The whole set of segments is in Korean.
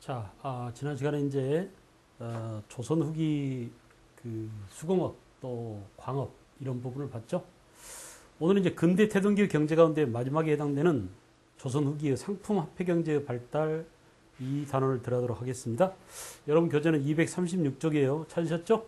자, 지난 시간에 이제 조선 후기 수공업 또 광업 이런 부분을 봤죠. 오늘은 이제 근대 태동기 경제 가운데 마지막에 해당되는 조선 후기의 상품 화폐 경제의 발달 이 단원을 들어가도록 하겠습니다. 여러분 교재는 236쪽이에요. 찾으셨죠?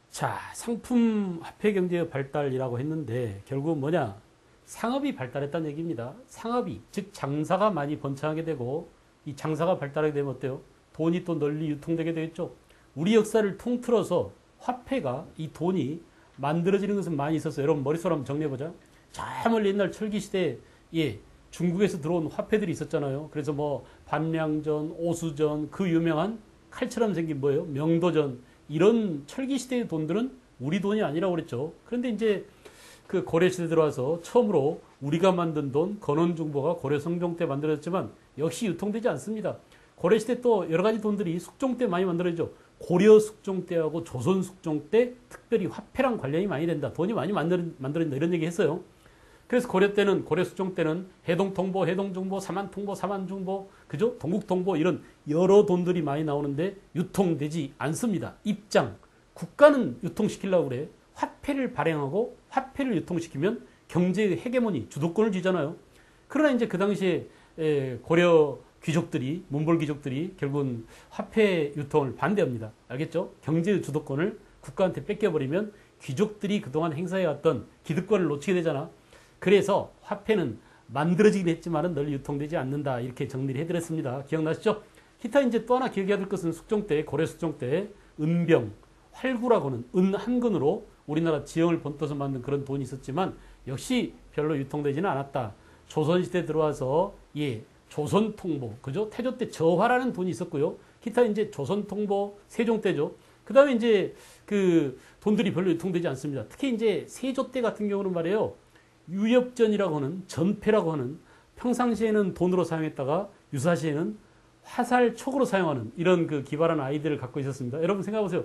자, 상품 화폐 경제의 발달이라고 했는데 결국은 뭐냐? 상업이 발달했다는 얘기입니다. 상업이, 즉 장사가 많이 번창하게 되고 이 장사가 발달하게 되면 어때요? 돈이 또 널리 유통되게 되겠죠. 우리 역사를 통틀어서 화폐가, 이 돈이 만들어지는 것은 많이 있었어요. 여러분 머릿속으로 한번 정리해보자. 저 멀리 옛날 철기시대에 중국에서 들어온 화폐들이 있었잖아요. 그래서 뭐 반량전, 오수전, 그 유명한 칼처럼 생긴 뭐예요? 명도전, 이런 철기시대의 돈들은 우리 돈이 아니라고 그랬죠. 그런데 이제 그 고려시대 들어와서 처음으로 우리가 만든 돈, 건원중보가 고려 성종 때 만들어졌지만 역시 유통되지 않습니다. 고려시대 또 여러 가지 돈들이 숙종 때 많이 만들어지죠. 고려 숙종 때하고 조선 숙종 때 특별히 화폐랑 관련이 많이 된다. 돈이 많이 만들어진다. 이런 얘기 했어요. 그래서 고려 때는, 고려 숙종 때는 해동통보, 해동중보, 사만통보, 사만중보, 그죠? 동국통보 이런 여러 돈들이 많이 나오는데 유통되지 않습니다. 입장. 국가는 유통시키려고 그래. 화폐를 발행하고 화폐를 유통시키면 경제의 헤게모니, 주도권을 쥐잖아요. 그러나 이제 그 당시에 고려 귀족들이, 문벌 귀족들이 결국은 화폐 유통을 반대합니다. 알겠죠? 경제의 주도권을 국가한테 뺏겨버리면 귀족들이 그동안 행사해왔던 기득권을 놓치게 되잖아. 그래서 화폐는 만들어지긴 했지만은 널리 유통되지 않는다. 이렇게 정리를 해드렸습니다. 기억나시죠? 기타 이제 또 하나 기억해야 될 것은 숙종 때, 고려 숙종 때 은병, 활구라고 하는 은 한 근으로 우리나라 지형을 본떠서 만든 그런 돈이 있었지만 역시 별로 유통되지는 않았다. 조선시대 들어와서 조선통보, 그죠? 태조 때 저화라는 돈이 있었고요. 기타 이제 조선통보, 세종 때죠. 그 다음에 이제 그 돈들이 별로 유통되지 않습니다. 특히 이제 세조 때 같은 경우는 말이에요. 유엽전이라고 하는, 전패라고 하는, 평상시에는 돈으로 사용했다가 유사시에는 화살촉으로 사용하는 이런 그 기발한 아이디어를 갖고 있었습니다. 여러분 생각해보세요.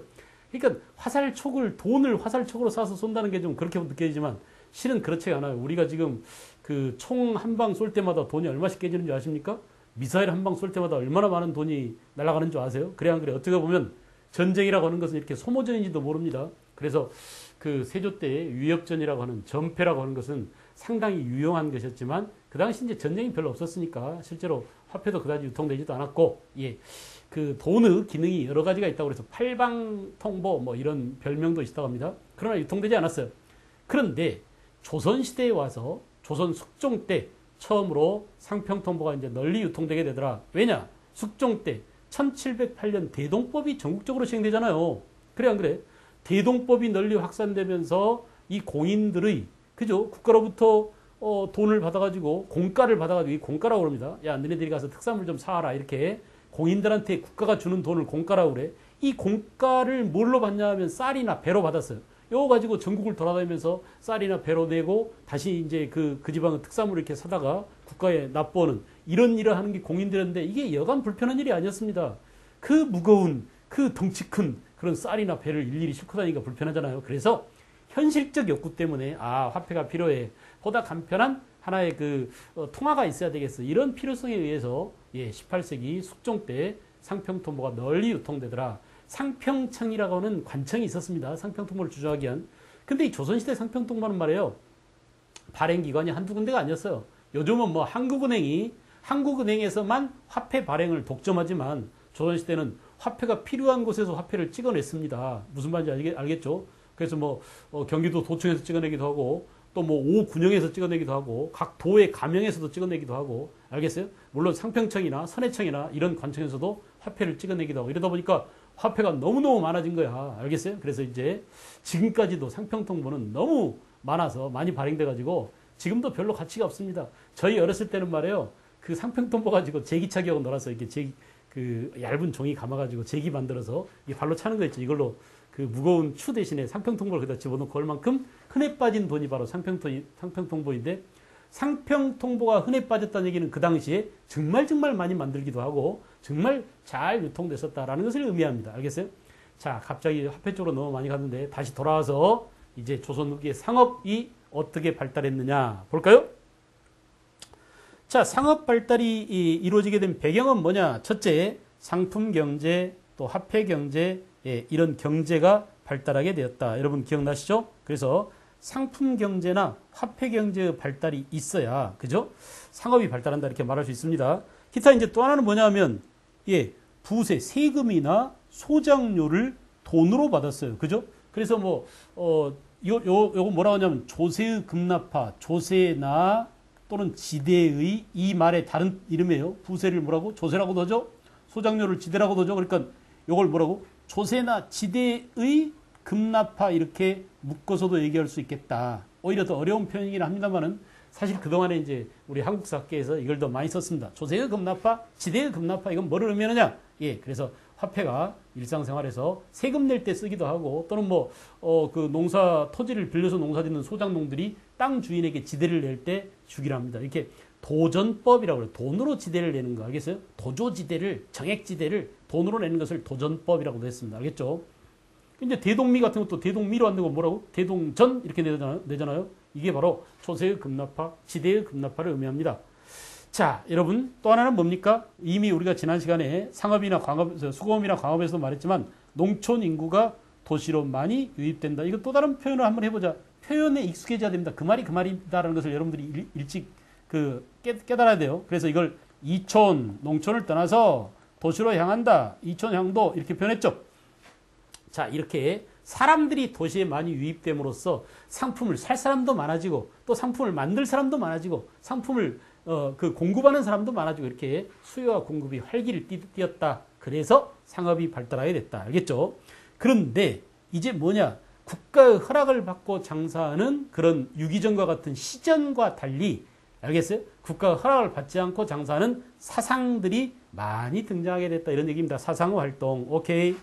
그러니까 화살촉을, 돈을 화살촉으로 쏴서 쏜다는 게 좀 그렇게 느껴지지만 실은 그렇지 않아요. 우리가 지금 그 총 한 방 쏠 때마다 돈이 얼마씩 깨지는 줄 아십니까? 미사일 한 방 쏠 때마다 얼마나 많은 돈이 날아가는 줄 아세요? 그래 안 그래? 어떻게 보면 전쟁이라고 하는 것은 이렇게 소모전인지도 모릅니다. 그래서 그 세조 때의 유엽전이라고 하는, 전패라고 하는 것은 상당히 유용한 것이었지만 그 당시 이제 전쟁이 별로 없었으니까 실제로 화폐도 그다지 유통되지도 않았고, 그 돈의 기능이 여러 가지가 있다고 그래서 팔방통보 뭐 이런 별명도 있다고 합니다. 그러나 유통되지 않았어요. 그런데 조선시대에 와서 조선 숙종 때 처음으로 상평통보가 이제 널리 유통되게 되더라. 왜냐? 숙종 때 1708년 대동법이 전국적으로 시행되잖아요. 그래 안 그래? 대동법이 널리 확산되면서 이 공인들의, 그죠? 국가로부터 돈을 받아가지고 공가를 받아가지고, 이 공가라고 그럽니다. 야, 너네들이 가서 특산물 좀 사와라. 이렇게 공인들한테 국가가 주는 돈을 공가라고 그래. 이 공가를 뭘로 받냐 하면 쌀이나 배로 받았어요. 요거 가지고 전국을 돌아다니면서 쌀이나 배로 내고 다시 이제 그 지방의 특산물을 이렇게 사다가 국가에 납부하는 이런 일을 하는 게 공인들인데 이게 여간 불편한 일이 아니었습니다. 그 무거운, 그 덩치 큰 그런 쌀이나 배를 일일이 싣고 다니기가 불편하잖아요. 그래서 현실적 욕구 때문에 화폐가 필요해. 보다 간편한 하나의 통화가 있어야 되겠어. 이런 필요성에 의해서 18세기 숙종 때 상평통보가 널리 유통되더라. 상평청이라고 하는 관청이 있었습니다. 상평통보를 주저하기 위한. 근데 이 조선시대 상평통보는 말이에요. 발행기관이 한두 군데가 아니었어요. 요즘은 뭐 한국은행에서만 화폐 발행을 독점하지만 조선시대는 화폐가 필요한 곳에서 화폐를 찍어냈습니다. 무슨 말인지 알겠죠? 그래서 뭐 경기도 도청에서 찍어내기도 하고 또 뭐 오군영에서 찍어내기도 하고 각 도의 가명에서도 찍어내기도 하고, 알겠어요? 물론 상평청이나 선해청이나 이런 관청에서도 화폐를 찍어내기도 하고 이러다 보니까 화폐가 너무너무 많아진 거야. 알겠어요? 그래서 이제 지금까지도 상평통보는 너무 많아서 많이 발행돼 가지고 지금도 별로 가치가 없습니다. 저희 어렸을 때는 말이에요. 그 상평통보 가지고 제기차기하고 놀아서 이렇게 그 얇은 종이 감아가지고 제기 만들어서 이 발로 차는 거 있죠. 이걸로 그 무거운 추 대신에 상평통보를 거기다 집어넣고 올 만큼 흔해 빠진 돈이 바로 상평통보인데, 상평통보가 흔해 빠졌다는 얘기는 그 당시에 정말 많이 만들기도 하고 정말 잘 유통됐었다라는 것을 의미합니다. 알겠어요? 자, 갑자기 화폐 쪽으로 너무 많이 갔는데 다시 돌아와서 이제 조선 후기의 상업이 어떻게 발달했느냐 볼까요? 자, 상업 발달이 이루어지게 된 배경은 뭐냐? 첫째, 상품 경제, 또 화폐 경제, 이런 경제가 발달하게 되었다. 여러분 기억나시죠? 그래서 상품 경제나 화폐 경제의 발달이 있어야, 그죠? 상업이 발달한다 이렇게 말할 수 있습니다. 기타 이제 또 하나는 뭐냐면, 부세, 세금이나 소장료를 돈으로 받았어요. 그죠? 그래서 요거 뭐라고 하냐면, 조세의 급납파, 조세나 또는 지대의, 이 말의 다른 이름이에요. 부세를 뭐라고? 조세라고도 하죠? 소장료를 지대라고도 하죠? 그러니까 요걸 뭐라고? 조세나 지대의 급납파, 이렇게 묶어서도 얘기할 수 있겠다. 오히려 더 어려운 표현이긴 합니다만은 사실 그동안에 이제 우리 한국사학계에서 이걸 더 많이 썼습니다. 조세의 급납파, 지대의 급납파, 이건 뭐를 의미하느냐? 그래서 화폐가 일상생활에서 세금 낼 때 쓰기도 하고, 또는 그 농사, 토지를 빌려서 농사 짓는 소장농들이 땅 주인에게 지대를 낼 때 주기로 합니다. 이렇게 도전법이라고 그래요. 돈으로 지대를 내는 거, 알겠어요? 도조지대를, 정액지대를 돈으로 내는 것을 도전법이라고도 했습니다. 알겠죠? 이제 대동미 같은 것도 대동미로 안 되고 뭐라고? 대동전 이렇게 내잖아요. 이게 바로 조세의 급납파, 지대의 급납파를 의미합니다. 자, 여러분 또 하나는 뭡니까? 이미 우리가 지난 시간에 상업이나 광업, 수공업이나 광업에서도 말했지만 농촌 인구가 도시로 많이 유입된다. 이거 또 다른 표현을 한번 해보자. 표현에 익숙해져야 됩니다. 그 말이 그 말이다라는 것을 여러분들이 일찍 깨달아야 돼요. 그래서 이걸 이촌, 농촌을 떠나서 도시로 향한다. 이촌향도 이렇게 표현했죠. 자, 이렇게 사람들이 도시에 많이 유입됨으로써 상품을 살 사람도 많아지고, 또 상품을 만들 사람도 많아지고, 상품을 공급하는 사람도 많아지고, 이렇게 수요와 공급이 활기를 띠었다. 그래서 상업이 발달하게 됐다. 알겠죠? 그런데 이제 뭐냐? 국가의 허락을 받고 장사하는 그런 유기전과 같은 시전과 달리, 알겠어요? 국가의 허락을 받지 않고 장사하는 사상들이 많이 등장하게 됐다. 이런 얘기입니다. 사상의 활동. 오케이.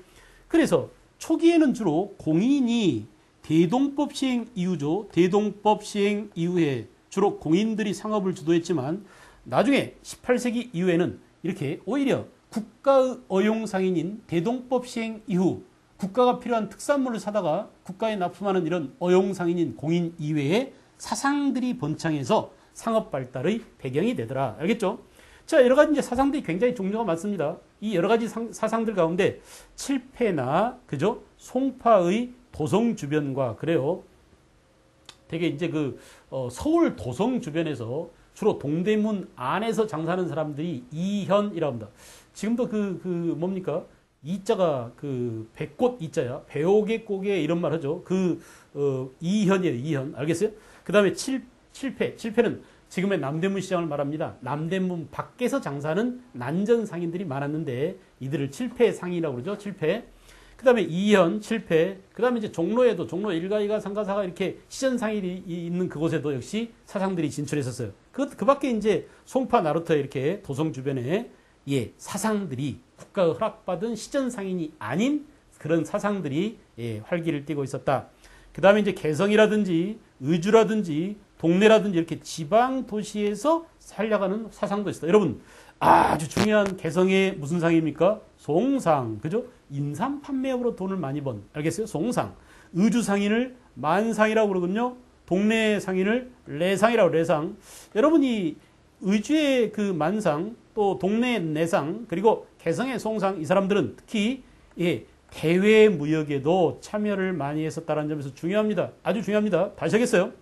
그래서 초기에는 주로 공인이 대동법 시행 이후죠. 대동법 시행 이후에 주로 공인들이 상업을 주도했지만, 나중에 18세기 이후에는 이렇게 오히려 국가의 어용상인인 대동법 시행 이후 국가가 필요한 특산물을 사다가 국가에 납품하는 이런 어용상인인 공인 이외에 사상들이 번창해서 상업 발달의 배경이 되더라. 알겠죠? 자, 여러 가지 이제 사상들이 굉장히 종류가 많습니다. 이 여러 가지 사상들 가운데 칠패나, 그죠? 송파의 도성 주변과, 그래요. 되게 이제 서울 도성 주변에서 주로 동대문 안에서 장사하는 사람들이 이현이라고 합니다. 지금도 뭡니까? 이자가 백꽃 이자야. 배옥의 꽃에 이런 말 하죠. 이현이에요, 이현. 알겠어요? 그 다음에 칠패. 칠패는 지금의 남대문 시장을 말합니다. 남대문 밖에서 장사하는 난전 상인들이 많았는데 이들을 칠패 상인이라고 그러죠. 칠패. 그 다음에 이현, 칠패. 그 다음에 이제 종로에도 종로 1가, 2가, 3가, 4가 이렇게 시전 상인이 있는 그곳에도 역시 사상들이 진출했었어요. 그 밖에 이제 송파, 나루터 이렇게 도성 주변에 사상들이 국가가 허락받은 시전 상인이 아닌 그런 사상들이 활기를 띠고 있었다. 그 다음에 이제 개성이라든지 의주라든지 동네라든지 이렇게 지방 도시에서 살려가는 사상도 있어요. 여러분, 아주 중요한 개성의 무슨 상입니까? 송상. 그죠? 인삼 판매업으로 돈을 많이 번. 알겠어요? 송상. 의주 상인을 만상이라고 그러거든요. 동네 상인을 레상이라고, 레상. 여러분이 의주의 만상, 또 동네 내상, 그리고 개성의 송상, 이 사람들은 특히 대외 무역에도 참여를 많이 했었다는 점에서 중요합니다. 아주 중요합니다. 다시 하겠어요.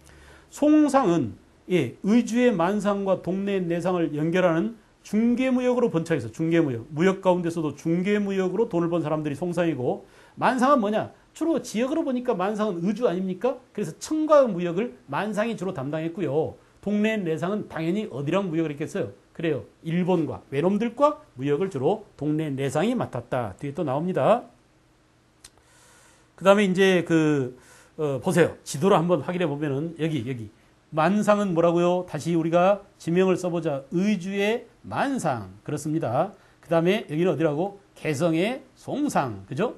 송상은 의주의 만상과 동네 내상을 연결하는 중개무역으로 번창해서, 중개무역, 무역 가운데서도 중개무역으로 돈을 번 사람들이 송상이고, 만상은 뭐냐? 주로 지역으로 보니까 만상은 의주 아닙니까? 그래서 청과의 무역을 만상이 주로 담당했고요. 동네 내상은 당연히 어디랑 무역을 했겠어요? 그래요. 일본과 외놈들과 무역을 주로 동네 내상이 맡았다. 뒤에 또 나옵니다. 그 다음에 이제 보세요. 지도를 한번 확인해 보면은 여기 만상은 뭐라고요? 다시 우리가 지명을 써보자. 의주의 만상. 그렇습니다. 그 다음에 여기는 어디라고? 개성의 송상. 그죠?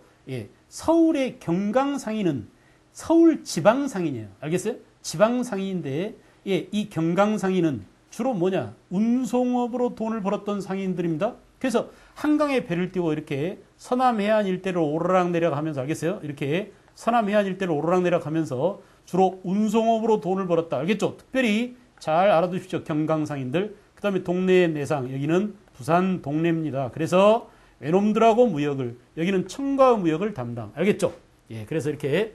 서울의 경강상인은 서울 지방상인이에요. 알겠어요? 지방상인인데, 이 경강상인은 주로 뭐냐? 운송업으로 돈을 벌었던 상인들입니다. 그래서 한강에 배를 띄워 이렇게 서남 해안 일대를 오르락내리락 하면서, 알겠어요? 이렇게 서남 해안 일대를 오르락내리락 하면서 주로 운송업으로 돈을 벌었다. 알겠죠? 특별히 잘 알아두십시오. 경강상인들. 그 다음에 동네의 내상, 여기는 부산 동네입니다. 그래서 외놈들하고 무역을, 여기는 청과 무역을 담당. 알겠죠? 예, 그래서 이렇게,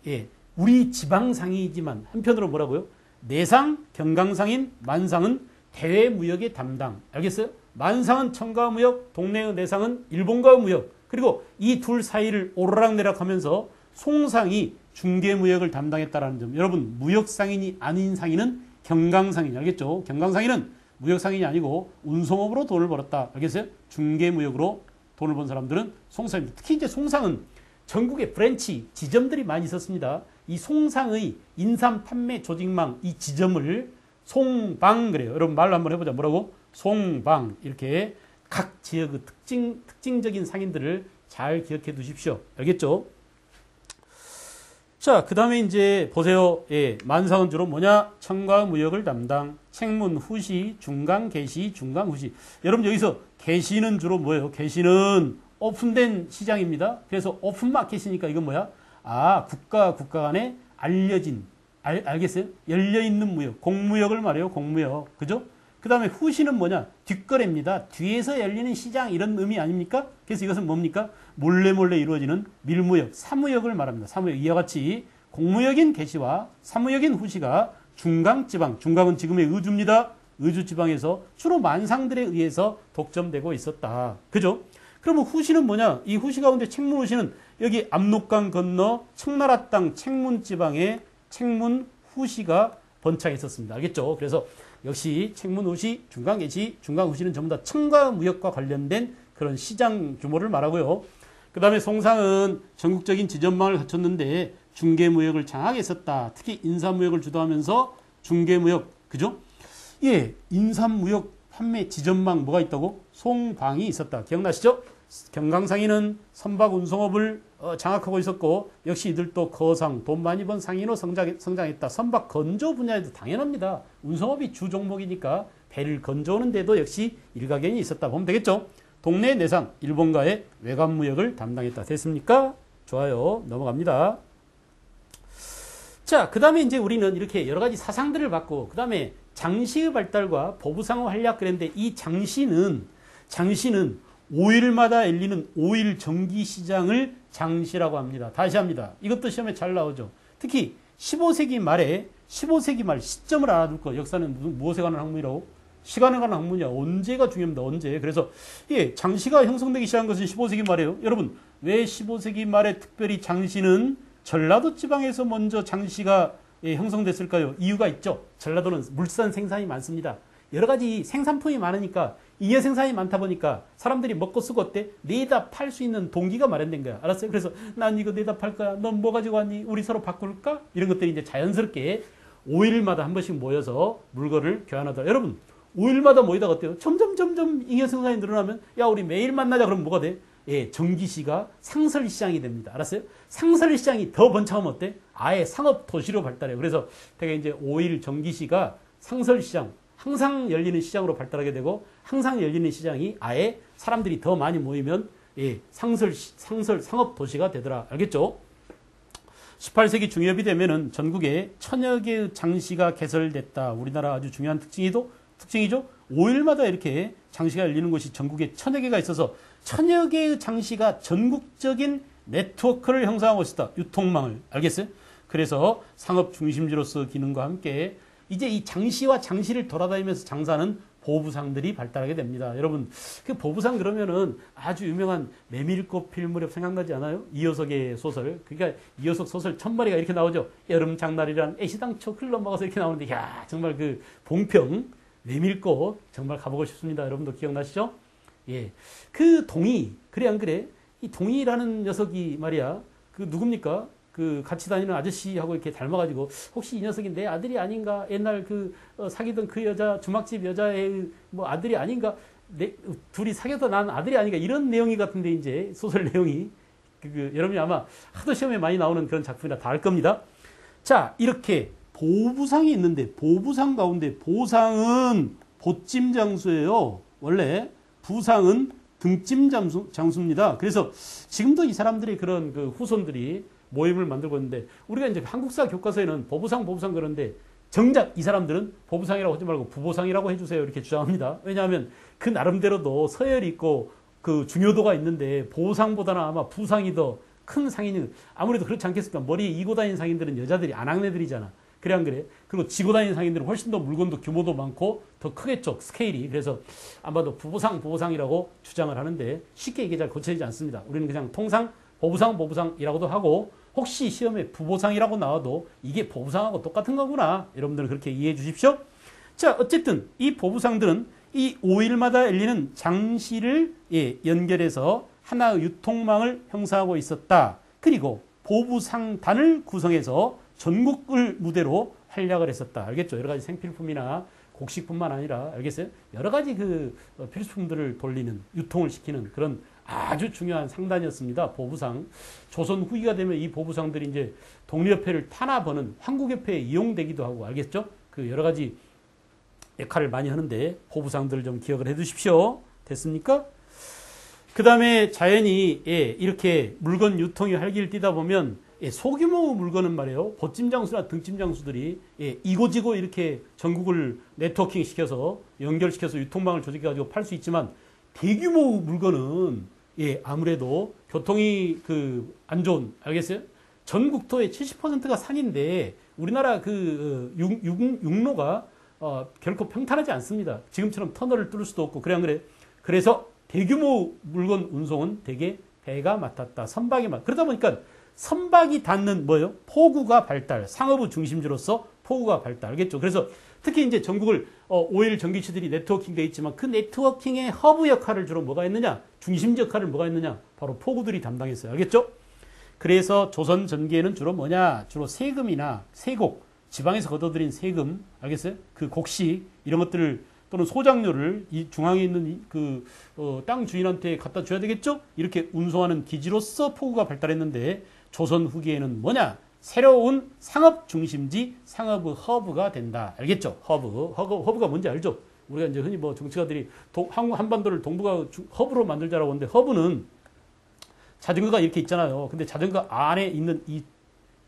예, 우리 지방상이지만 한편으로 뭐라고요? 내상, 경강상인 만상은 대외 무역의 담당. 알겠어요? 만상은 청과 무역, 동네의 내상은 일본과 무역. 그리고 이 둘 사이를 오르락내락 하면서 송상이 중개무역을 담당했다라는 점. 여러분, 무역상인이 아닌 상인은 경강상인. 알겠죠? 경강상인은 무역상인이 아니고 운송업으로 돈을 벌었다. 알겠어요? 중개무역으로 돈을 번 사람들은 송상입니다. 특히 이제 송상은 전국에 브랜치, 지점들이 많이 있었습니다. 이 송상의 인삼 판매 조직망, 이 지점을 송방 그래요. 여러분 말로 한번 해보자. 뭐라고? 송방. 이렇게 각 지역의 특징적인 상인들을 잘 기억해 두십시오. 알겠죠? 자, 그 다음에 이제 보세요. 예, 만상은 주로 뭐냐? 청과 무역을 담당. 책문, 후시, 중강, 개시, 중강, 후시. 여러분 여기서 개시는 주로 뭐예요? 개시는 오픈된 시장입니다. 그래서 오픈마켓이니까 이건 뭐야? 아, 국가 간에 알려진, 알겠어요? 열려있는 무역, 공무역을 말해요. 공무역. 그죠? 그 다음에 후시는 뭐냐? 뒷거래입니다. 뒤에서 열리는 시장 이런 의미 아닙니까? 그래서 이것은 뭡니까? 몰래 이루어지는 밀무역, 사무역을 말합니다. 사무역. 이와 같이 공무역인 개시와 사무역인 후시가 중강지방, 중강은 지금의 의주입니다. 의주지방에서 주로 만상들에 의해서 독점되고 있었다. 그죠? 그러면 후시는 뭐냐? 이 후시 가운데 책문 후시는 여기 압록강 건너 청나라 땅 책문지방에 책문 후시가 번창했었습니다. 알겠죠? 그래서 역시 책문 후시, 중강 개시, 중강 후시는 전부 다 청과 무역과 관련된 그런 시장 규모를 말하고요. 그 다음에 송상은 전국적인 지점망을 갖췄는데 중개무역을 장악해 했었다. 특히 인삼무역을 주도하면서 중개무역, 그죠? 예, 인삼무역 판매 지점망 뭐가 있다고? 송방이 있었다. 기억나시죠? 경강상인은 선박 운송업을 장악하고 있었고 역시 이들도 거상, 돈 많이 번 상인으로 성장했다. 선박 건조 분야에도 당연합니다. 운송업이 주 종목이니까 배를 건조하는 데도 역시 일가견이 있었다 보면 되겠죠. 동네 내상, 일본과의 외관무역을 담당했다. 됐습니까? 좋아요. 넘어갑니다. 자, 그 다음에 이제 우리는 이렇게 여러 가지 사상들을 받고, 그 다음에 장시의 발달과 보부상의 활약 그랬는데, 이 장시는 5일마다 열리는 5일 정기시장을 장시라고 합니다. 다시 합니다. 이것도 시험에 잘 나오죠. 특히 15세기 말 시점을 알아둘 거. 역사는 무엇에 관한 학문이라고? 시간에 관한 학문이야. 언제가 중요합니다. 언제. 그래서 예, 장시가 형성되기 시작한 것은 15세기 말이에요. 여러분, 왜 15세기 말에 특별히 장시는 전라도 지방에서 먼저 장시가 형성됐을까요? 이유가 있죠. 전라도는 물산 생산이 많습니다. 여러 가지 생산품이 많으니까, 잉여 생산이 많다 보니까 사람들이 먹고 쓰고 어때? 내다 팔 수 있는 동기가 마련된 거야. 알았어요? 그래서 난 이거 내다 팔 거야. 넌 뭐 가지고 왔니? 우리 서로 바꿀까? 이런 것들이 이제 자연스럽게 5일마다 한 번씩 모여서 물건을 교환하더라. 여러분, 5일마다 모이다가 어때요? 점점 잉여 생산이 늘어나면 야, 우리 매일 만나자. 그러면 뭐가 돼? 예, 정기시가 상설시장이 됩니다. 알았어요? 상설시장이 더 번창하면 어때? 아예 상업도시로 발달해요. 그래서 되게 이제 5일 정기시가 상설시장, 항상 열리는 시장으로 발달하게 되고, 항상 열리는 시장이 아예 사람들이 더 많이 모이면 예, 상설 상업도시가 되더라. 알겠죠? 18세기 중엽이 되면은 전국에 천여 개의 장시가 개설됐다. 우리나라 아주 중요한 특징이죠. 5일마다 이렇게 장시가 열리는 곳이 전국에 천여 개가 있어서 천여 개의 장시가 전국적인 네트워크를 형성하고 있었다. 유통망을. 알겠어요? 그래서 상업 중심지로서 기능과 함께 이제 이 장시와 장시를 돌아다니면서 장사하는 보부상들이 발달하게 됩니다. 여러분, 그 보부상 그러면은 아주 유명한 메밀꽃 필 무렵 생각나지 않아요? 이효석의 소설. 그러니까 이효석 소설 첫머리가 이렇게 나오죠. 여름 장날이란 애시당초 흘러먹어서 이렇게 나오는데, 야, 정말 그 봉평 메밀꽃 정말 가보고 싶습니다. 여러분도 기억나시죠? 예. 그 동이, 그래 안 그래? 이 동이라는 녀석이 말이야. 그 누굽니까? 그 같이 다니는 아저씨하고 이렇게 닮아가지고 혹시 이 녀석이 내 아들이 아닌가? 옛날 그 사귀던 그 여자, 주막집 여자의 뭐 아들이 아닌가? 둘이 사귀어서 난 아들이 아닌가? 이런 내용이 같은데 이제 소설 내용이 여러분이 아마 하도 시험에 많이 나오는 그런 작품이라 다 알 겁니다. 자, 이렇게 보부상이 있는데 보부상 가운데 보상은 보찜 장수예요. 원래 부상은 등찜 장수입니다. 그래서 지금도 이 사람들이 그런 그 후손들이 모임을 만들고 있는데, 우리가 이제 한국사 교과서에는 보부상 그러는데 정작 이 사람들은 보부상이라고 하지 말고 부보상이라고 해주세요. 이렇게 주장합니다. 왜냐하면 그 나름대로도 서열이 있고 그 중요도가 있는데 보상보다는 아마 부상이 더 큰 상이니 아무래도 그렇지 않겠습니까? 머리에 이고 다니는 상인들은 여자들이 아낙네들이잖아. 그래 안 그래? 그리고 지고 다니는 상인들은 훨씬 더 물건도 규모도 많고 더 크겠죠. 스케일이. 그래서 아마도 부보상이라고 주장을 하는데 쉽게 이게 잘 고쳐지지 않습니다. 우리는 그냥 통상 보부상이라고도 하고 혹시 시험에 부보상이라고 나와도 이게 보부상하고 똑같은 거구나. 여러분들은 그렇게 이해해 주십시오. 자, 어쨌든 이 보부상들은 이 5일마다 열리는 장시를 연결해서 하나의 유통망을 형성하고 있었다. 그리고 보부상단을 구성해서 전국을 무대로 활약을 했었다. 알겠죠? 여러 가지 생필품이나 곡식뿐만 아니라 알겠어요? 여러 가지 그 필수품들을 돌리는 유통을 시키는 그런 아주 중요한 상단이었습니다. 보부상. 조선 후기가 되면 이 보부상들이 이제 독립협회를 탄압하는 한국협회에 이용되기도 하고 알겠죠? 그 여러 가지 역할을 많이 하는데 보부상들을 좀 기억을 해 두십시오. 됐습니까? 그 다음에 자연히 이렇게 물건 유통이 활기를 띠다 보면 소규모 물건은 말이에요. 보찜장수나 등찜장수들이 이고지고 이렇게 전국을 네트워킹 시켜서 연결시켜서 유통망을 조직해가지고 팔 수 있지만 대규모 물건은 아무래도 교통이 안 좋은 알겠어요? 전국토의 70%가 산인데 우리나라 그 육로가 결코 평탄하지 않습니다. 지금처럼 터널을 뚫을 수도 없고 그래 안 그래? 그래서 대규모 물건 운송은 대개 배가 맡았다. 선박이 그러다 보니까 선박이 닿는 뭐예요? 포구가 발달. 상업의 중심지로서 포구가 발달. 알겠죠? 그래서 특히 이제 전국을 5일 전기치들이 네트워킹 돼 있지만 그 네트워킹의 허브 역할을 주로 뭐가 했느냐? 중심지 역할을 뭐가 했느냐? 바로 포구들이 담당했어요. 알겠죠? 그래서 조선 전기에는 주로 뭐냐? 주로 세금이나 세곡, 지방에서 걷어들인 세금, 알겠어요? 그 곡식 이런 것들을 또는 소장료를 이 중앙에 있는 땅 주인한테 갖다 줘야 되겠죠? 이렇게 운송하는 기지로서 포구가 발달했는데 조선 후기에는 뭐냐? 새로운 상업 중심지, 상업의 허브가 된다. 알겠죠? 허브가 뭔지 알죠? 우리가 이제 흔히 뭐 정치가들이 한반도를 동북아 허브로 만들자라고 하는데 허브는 자전거가 이렇게 있잖아요. 근데 자전거 안에 있는 이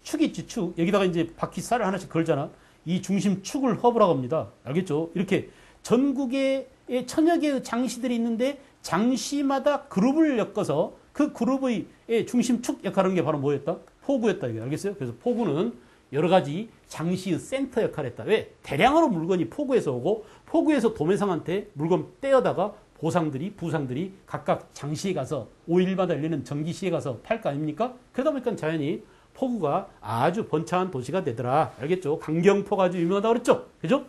축이 있지, 축. 여기다가 이제 바퀴 쌀을 하나씩 걸잖아. 이 중심 축을 허브라고 합니다. 알겠죠? 이렇게 전국에 천여 개의 장시들이 있는데 장시마다 그룹을 엮어서 그 그룹의 중심축 역할을 하는 게 바로 뭐였다? 포구였다. 이게 알겠어요? 그래서 포구는 여러 가지 장시의 센터 역할을 했다. 왜? 대량으로 물건이 포구에서 오고 포구에서 도매상한테 물건 떼어다가 부상들이 각각 장시에 가서 5일마다 열리는 정기시에 가서 팔 거 아닙니까? 그러다 보니까 자연히 포구가 아주 번창한 도시가 되더라. 알겠죠? 강경포가 아주 유명하다고 그랬죠? 그죠?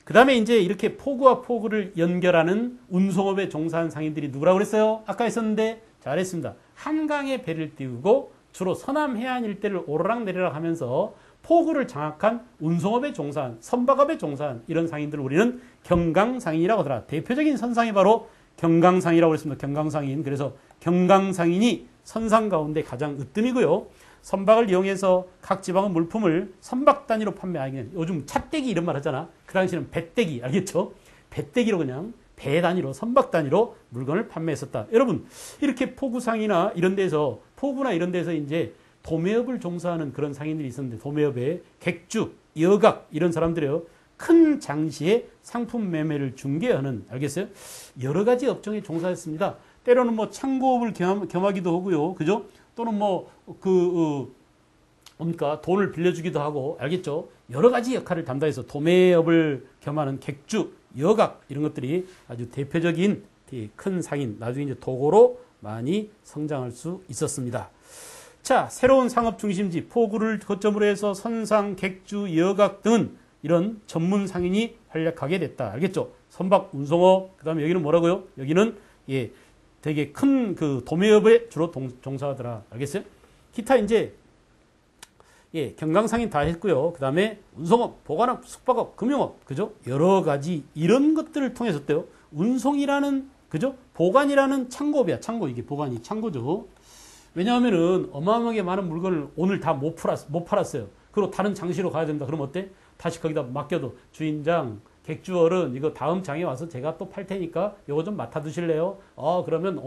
그 다음에 이제 이렇게 포구와 포구를 연결하는 운송업에 종사한 상인들이 누구라고 그랬어요? 아까 했었는데 잘했습니다. 한강에 배를 띄우고 주로 서남 해안 일대를 오르락내리락 하면서 포구를 장악한 운송업에 종사한 선박업에 종사한 이런 상인들을 우리는 경강상인이라고 하더라. 대표적인 선상이 바로 경강상이라고 했습니다. 경강상인. 그래서 경강상인이 선상 가운데 가장 으뜸이고요. 선박을 이용해서 각 지방의 물품을 선박 단위로 판매하기는 요즘 찻대기 이런 말 하잖아. 그 당시에는 배대기 알겠죠? 배대기로 그냥 배 단위로 선박 단위로 물건을 판매했었다. 여러분 이렇게 포구상이나 이런 데서 포구나 이런 데서 이제 도매업을 종사하는 그런 상인들이 있었는데 도매업에 객주, 여각 이런 사람들이요. 큰 장시에 상품 매매를 중개하는 알겠어요? 여러 가지 업종에 종사했습니다. 때로는 뭐 창고업을 겸하기도 하고요. 그죠? 또는 뭡니까? 돈을 빌려주기도 하고, 알겠죠? 여러 가지 역할을 담당해서 도매업을 겸하는 객주, 여각, 이런 것들이 아주 대표적인 큰 상인, 나중에 이제 도고로 많이 성장할 수 있었습니다. 자, 새로운 상업 중심지, 포구를 거점으로 해서 선상, 객주, 여각 등은 이런 전문 상인이 활약하게 됐다. 알겠죠? 선박 운송업, 그 다음에 여기는 뭐라고요? 여기는, 되게 큰 그 도매업에 주로 종사하더라. 알겠어요? 기타 이제 경강상인 다 했고요. 그 다음에 운송업, 보관업, 숙박업, 금융업, 그죠? 여러 가지 이런 것들을 통해서 어때요? 운송이라는 그죠? 보관이라는 창고업이야. 창고 이게 보관이 창고죠. 왜냐하면은 어마어마하게 많은 물건을 오늘 다 못 팔았어요. 그리고 다른 장시로 가야 된다. 그럼 어때? 다시 거기다 맡겨도 주인장. 객주어른 이거 다음 장에 와서 제가 또 팔 테니까 이거 좀 맡아 두실래요? 그러면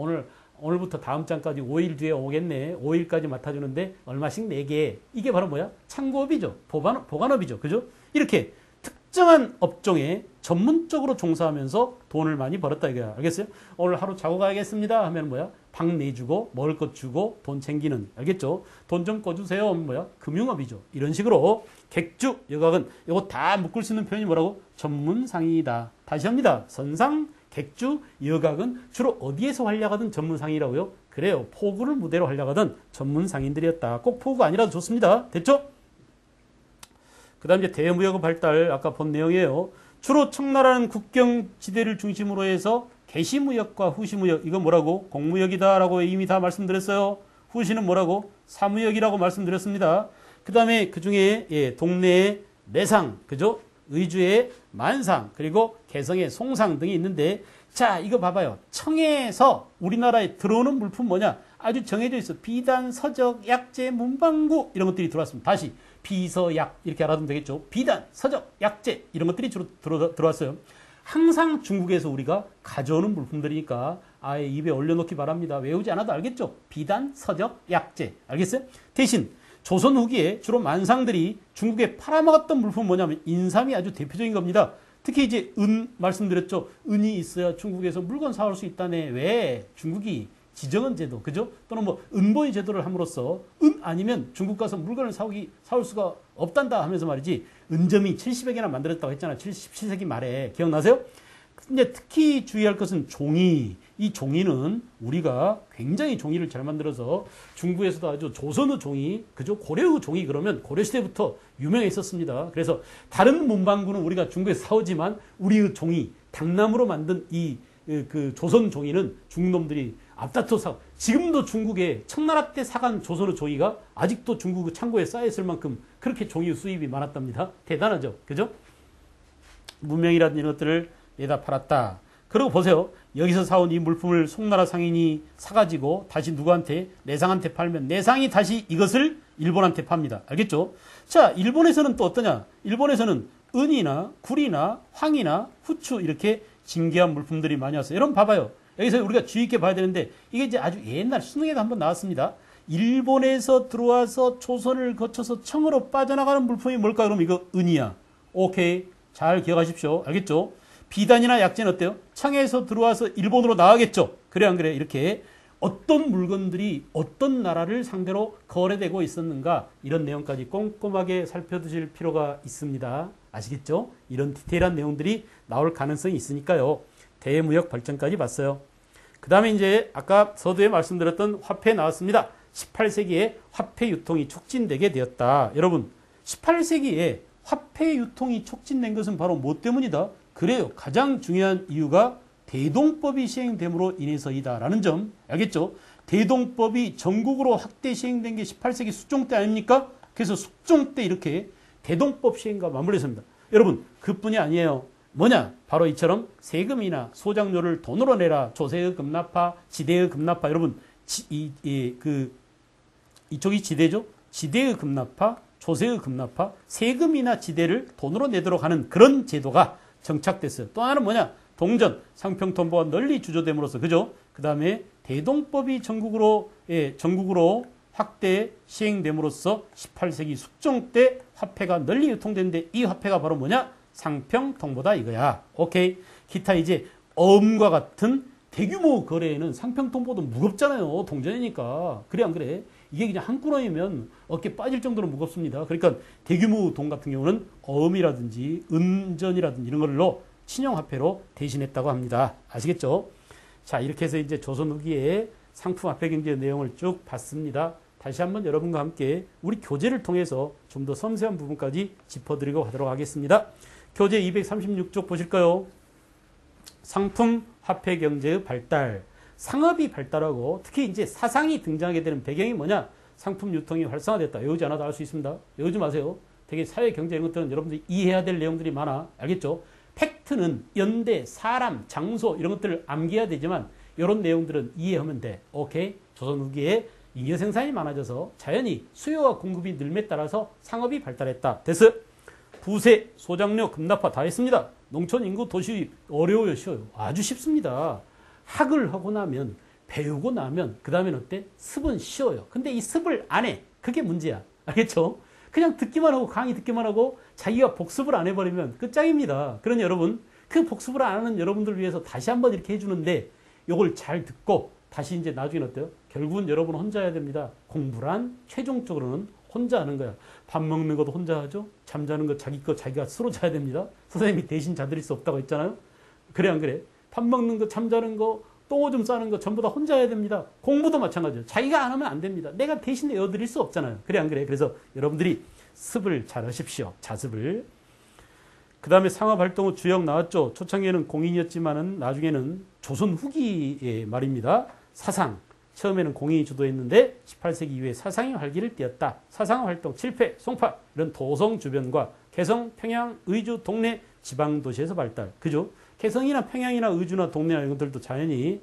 오늘부터 다음 장까지 5일 뒤에 오겠네. 5일까지 맡아주는데 얼마씩 내게. 이게 바로 뭐야? 창고업이죠. 보관업이죠. 그죠? 이렇게 특정한 업종에 전문적으로 종사하면서 돈을 많이 벌었다 이거야. 알겠어요? 오늘 하루 자고 가야겠습니다 하면 뭐야? 방 내주고 먹을 것 주고 돈 챙기는. 알겠죠? 돈 좀 꺼주세요 하면 뭐야? 금융업이죠. 이런 식으로 객주, 여각은 이거 다 묶을 수 있는 표현이 뭐라고? 전문상이다. 다시 합니다. 선상, 객주, 여각은 주로 어디에서 활약하던 전문상이라고요? 그래요. 포구를 무대로 활약하던 전문상인들이었다. 꼭 포구가 아니라도 좋습니다. 됐죠? 그 다음 이제 대무역의 발달, 아까 본 내용이에요. 주로 청나라는 국경지대를 중심으로 해서 개시무역과 후시무역, 이건 뭐라고? 공무역이다라고 이미 다 말씀드렸어요. 후시는 뭐라고? 사무역이라고 말씀드렸습니다. 그 다음에 그 중에 동네의 내상, 그죠? 의주의 만상, 그리고 개성의 송상 등이 있는데, 자, 이거 봐봐요. 청에서 우리나라에 들어오는 물품 뭐냐? 아주 정해져 있어. 비단, 서적, 약재, 문방구 이런 것들이 들어왔습니다. 다시 비서약 이렇게 알아두면 되겠죠. 비단, 서적, 약재 이런 것들이 주로 들어왔어요. 항상 중국에서 우리가 가져오는 물품들이니까 아예 입에 올려놓기 바랍니다. 외우지 않아도 알겠죠. 비단, 서적, 약재. 알겠어요? 대신 조선 후기에 주로 만상들이 중국에 팔아먹었던 물품 뭐냐면 인삼이 아주 대표적인 겁니다. 특히 이제 은 말씀드렸죠. 은이 있어야 중국에서 물건 사올 수 있다네. 왜? 중국이 지정은 제도, 그죠? 또는 뭐 은보이 제도를 함으로써 은 아니면 중국 가서 물건을 사올 수가 없단다 하면서 말이지. 은점이 70여 개나 만들었다고 했잖아. 17세기 말에. 기억나세요? 근데 특히 주의할 것은 종이. 이 종이는 우리가 굉장히 종이를 잘 만들어서 중국에서도 아주 조선의 종이, 그죠? 고려의 종이 그러면 고려시대부터 유명했었습니다. 그래서 다른 문방구는 우리가 중국에서 사오지만 우리의 종이, 당나무로 만든 그 조선 종이는 중국놈들이 앞다퉈 사고, 지금도 중국에 청나라 때 사간 조선의 종이가 아직도 중국 창고에 쌓여있을 만큼 그렇게 종이 수입이 많았답니다. 대단하죠? 그죠? 문명이라든 이런 것들을 내다 팔았다. 그리고 보세요. 여기서 사온 이 물품을 송나라 상인이 사가지고 다시 누구한테? 내상한테 팔면 내상이 다시 이것을 일본한테 팝니다. 알겠죠? 자, 일본에서는 또 어떠냐? 일본에서는 은이나 구리나 황이나 후추 이렇게 진귀한 물품들이 많이 왔어요. 여러분 봐봐요. 여기서 우리가 주의 있게 봐야 되는데 이게 이제 아주 옛날 수능에도 한번 나왔습니다. 일본에서 들어와서 조선을 거쳐서 청으로 빠져나가는 물품이 뭘까? 그럼 이거 은이야. 오케이. 잘 기억하십시오. 알겠죠? 비단이나 약재는 어때요? 청에서 들어와서 일본으로 나가겠죠. 그래 안 그래? 이렇게 어떤 물건들이 어떤 나라를 상대로 거래되고 있었는가 이런 내용까지 꼼꼼하게 살펴두실 필요가 있습니다. 아시겠죠? 이런 디테일한 내용들이 나올 가능성이 있으니까요. 대무역 발전까지 봤어요. 그 다음에 이제 아까 서두에 말씀드렸던 화폐 나왔습니다. 18세기에 화폐 유통이 촉진되게 되었다. 여러분 18세기에 화폐 유통이 촉진된 것은 바로 뭐 때문이다? 그래요. 가장 중요한 이유가 대동법이 시행됨으로 인해서이다라는 점 알겠죠? 대동법이 전국으로 확대 시행된 게 18세기 숙종 때 아닙니까? 그래서 숙종 때 이렇게 대동법 시행과 맞물렸습니다. 여러분 그뿐이 아니에요. 뭐냐? 바로 이처럼 세금이나 소장료를 돈으로 내라. 조세의 급납파, 지대의 급납파. 여러분 이쪽이 지대죠? 지대의 급납파, 조세의 급납파, 세금이나 지대를 돈으로 내도록 하는 그런 제도가 정착됐어요. 또 하나는 뭐냐? 동전, 상평통보가 널리 주조됨으로써, 그죠? 그 다음에 대동법이 전국으로 확대 시행됨으로써 18세기 숙종 때 화폐가 널리 유통되는데 이 화폐가 바로 뭐냐? 상평통보다 이거야. 오케이. 기타 이제 어음과 같은 대규모 거래에는 상평통보도 무겁잖아요. 동전이니까. 그래 안 그래? 이게 그냥 한 꾸러미면 어깨 빠질 정도로 무겁습니다. 그러니까 대규모 돈 같은 경우는 어음이라든지 은전이라든지 이런 걸로 친형화폐로 대신했다고 합니다. 아시겠죠? 자, 이렇게 해서 이제 조선 후기에 상품화폐 경제 내용을 쭉 봤습니다. 다시 한번 여러분과 함께 우리 교재를 통해서 좀 더 섬세한 부분까지 짚어드리고 하도록 하겠습니다. 교재 236쪽 보실까요? 상품 화폐 경제의 발달. 상업이 발달하고 특히 이제 사상이 등장하게 되는 배경이 뭐냐? 상품 유통이 활성화됐다. 외우지 않아도 알 수 있습니다. 외우지 마세요. 되게 사회 경제 이런 것들은 여러분들이 이해해야 될 내용들이 많아. 알겠죠? 팩트는 연대, 사람, 장소 이런 것들을 암기해야 되지만 이런 내용들은 이해하면 돼. 오케이? 조선 후기에 잉여 생산이 많아져서 자연히 수요와 공급이 늘에 따라서 상업이 발달했다. 됐어? 부세, 소장료, 급납화 다 했습니다. 농촌 인구 도시 어려워요, 쉬워요? 아주 쉽습니다. 학을 하고 나면 배우고 나면 그 다음엔 어때? 습은 쉬워요. 근데 이 습을 안 해. 그게 문제야. 알겠죠? 그냥 듣기만 하고 강의 듣기만 하고 자기가 복습을 안 해버리면 끝장입니다. 그러니 여러분 그 복습을 안 하는 여러분들 위해서 다시 한번 이렇게 해주는데 요걸 잘 듣고 다시 이제 나중에는 어때요? 결국은 여러분 혼자 해야 됩니다. 공부란 최종적으로는 혼자 하는 거야. 밥 먹는 것도 혼자 하죠. 잠자는 것 자기 거 자기가 스스로 자야 됩니다. 선생님이 대신 자드릴 수 없다고 했잖아요. 그래 안 그래? 밥 먹는 거 잠자는 거 똥오줌 싸는 거 전부 다 혼자 해야 됩니다. 공부도 마찬가지예요. 자기가 안 하면 안 됩니다. 내가 대신 내어드릴 수 없잖아요. 그래 안 그래? 그래서 여러분들이 습을 잘 하십시오. 자습을. 그 다음에 상업활동의 주역 나왔죠. 초창기에는 공인이었지만은 나중에는 조선 후기의 말입니다. 사상. 처음에는 공인이 주도했는데 18세기 이후에 사상이 활기를 띠었다. 사상활동, 칠패, 송파 이런 도성 주변과 개성, 평양, 의주, 동네, 지방도시에서 발달. 그죠? 개성이나 평양이나 의주나 동네나 이런 것들도 자연히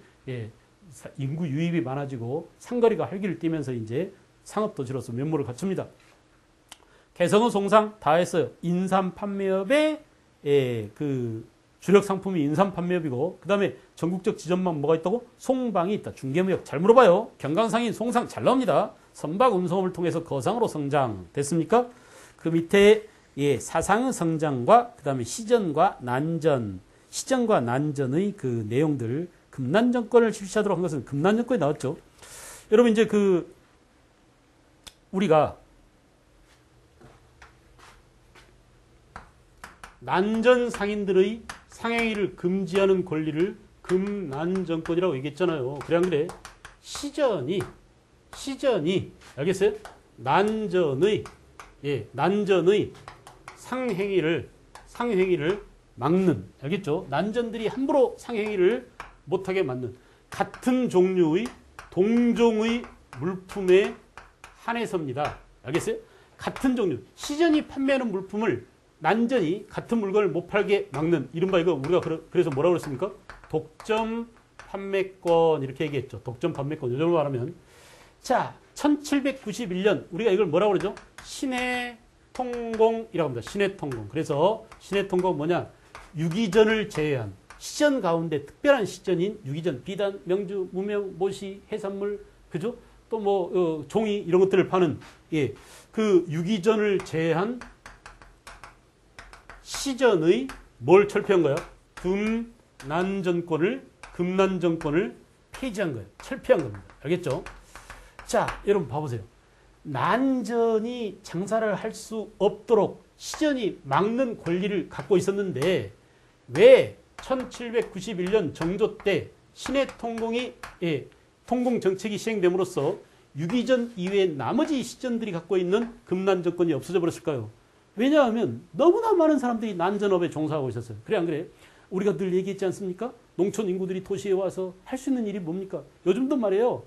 인구 유입이 많아지고 상거리가 활기를 띠면서 이제 상업도시로서 면모를 갖춥니다. 개성은 송상 다 했어요. 인삼 판매업의 그 주력 상품이 인삼 판매업이고 그 다음에 전국적 지점만 뭐가 있다고? 송방이 있다. 중개무역 잘 물어봐요. 경강상인 송상 잘 나옵니다. 선박 운송을 통해서 거상으로 성장 됐습니까? 그 밑에 사상의 성장과 그 다음에 시전과 난전의 그 내용들 금난정권을 실시하도록 한 것은 금난정권이 나왔죠. 여러분 이제 그 우리가 난전 상인들의 상행위를 금지하는 권리를 금난정권이라고 얘기했잖아요. 그래 안 그래? 시전이 알겠어요? 난전의 상행위를 막는, 알겠죠? 난전들이 함부로 상행위를 못하게 막는 같은 종류의 동종의 물품에 한해서입니다. 알겠어요? 같은 종류 시전이 판매하는 물품을 난전이 같은 물건을 못 팔게 막는 이른바 이거 우리가 그래서 뭐라고 그랬습니까? 독점 판매권 이렇게 얘기했죠. 독점 판매권 요즘으로 말하면 자 1791년 우리가 이걸 뭐라고 그러죠? 신해통공이라고 합니다. 신해통공. 그래서 신해통공 뭐냐? 유기전을 제외한 시전 가운데 특별한 시전인 유기전, 비단, 명주, 무명, 모시, 해산물, 그죠? 또 뭐 종이 이런 것들을 파는 그 유기전을 제외한 시전의 뭘 철폐한 거야? 금난정권을 폐지한 거예요. 철폐한 겁니다. 알겠죠? 자, 여러분 봐보세요. 난전이 장사를 할 수 없도록 시전이 막는 권리를 갖고 있었는데 왜 1791년 정조 때 신해통공이 통공정책이 시행됨으로써 유기전 이외에 나머지 시전들이 갖고 있는 금난정권이 없어져 버렸을까요? 왜냐하면 너무나 많은 사람들이 난전업에 종사하고 있었어요. 그래 안 그래? 우리가 늘 얘기했지 않습니까? 농촌 인구들이 도시에 와서 할 수 있는 일이 뭡니까? 요즘도 말이에요.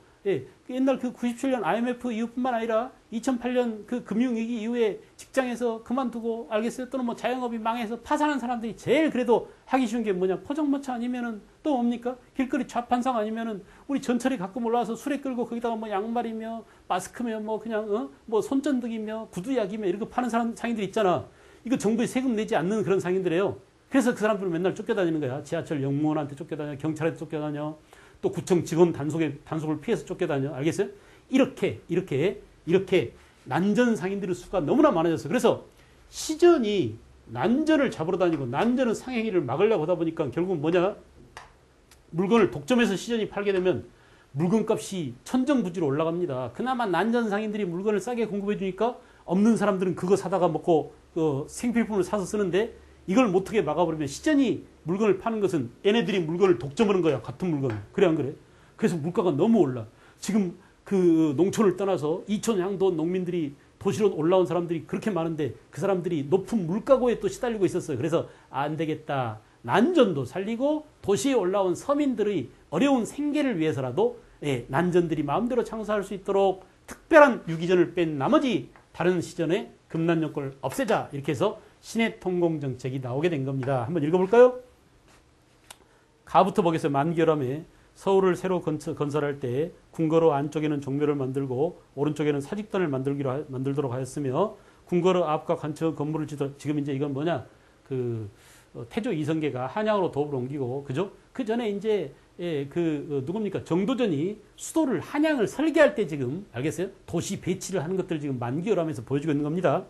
옛날 그 97년 IMF 이후뿐만 아니라 2008년 그 금융위기 이후에 직장에서 그만두고 알겠어요? 또는 뭐 자영업이 망해서 파산한 사람들이 제일 그래도 하기 쉬운 게 뭐냐? 포장마차 아니면은 또 뭡니까? 길거리 좌판상 아니면은 우리 전철에 가끔 올라와서 술에 끌고 거기다가 뭐 양말이며 마스크며 뭐 그냥 뭐 손전등이며 구두약이며 이런 거 파는 상인들 있잖아. 이거 정부에 세금 내지 않는 그런 상인들이에요. 그래서 그 사람들은 맨날 쫓겨다니는 거야. 지하철 영무원한테 쫓겨다녀, 경찰한테 쫓겨다녀, 또 구청 직원 단속을 피해서 쫓겨다녀. 알겠어요? 이렇게 난전 상인들의 수가 너무나 많아졌어. 그래서 시전이 난전을 잡으러 다니고 난전은 상행위를 막으려고 하다 보니까 결국은 뭐냐? 물건을 독점해서 시전이 팔게 되면 물건값이 천정부지로 올라갑니다. 그나마 난전 상인들이 물건을 싸게 공급해 주니까 없는 사람들은 그거 사다가 먹고 생필품을 사서 쓰는데 이걸 못하게 막아버리면 시전이 물건을 파는 것은 얘네들이 물건을 독점하는 거야. 같은 물건을. 그래 안 그래? 그래서 물가가 너무 올라. 지금 그 농촌을 떠나서 이촌 양돈 농민들이 도시로 올라온 사람들이 그렇게 많은데 그 사람들이 높은 물가고에 또 시달리고 있었어요. 그래서 안 되겠다. 난전도 살리고 도시에 올라온 서민들의 어려운 생계를 위해서라도 난전들이 마음대로 장사할 수 있도록 특별한 유기전을 뺀 나머지 다른 시전에 금난정권을 없애자. 이렇게 해서 신해통공정책이 나오게 된 겁니다. 한번 읽어볼까요? 가부터 보겠어요. 만결함에 서울을 새로 건설할 때 궁궐의 안쪽에는 종묘를 만들고 오른쪽에는 사직단을 만들도록 하였으며 궁궐의 앞과 관청 건물을 지금 이제 이건 뭐냐? 태조 이성계가 한양으로 도읍을 옮기고 그죠? 그 전에 이제 예, 누굽니까? 정도전이 수도를 한양을 설계할 때 지금 알겠어요? 도시 배치를 하는 것들을 지금 만기열하면서 보여주고 있는 겁니다.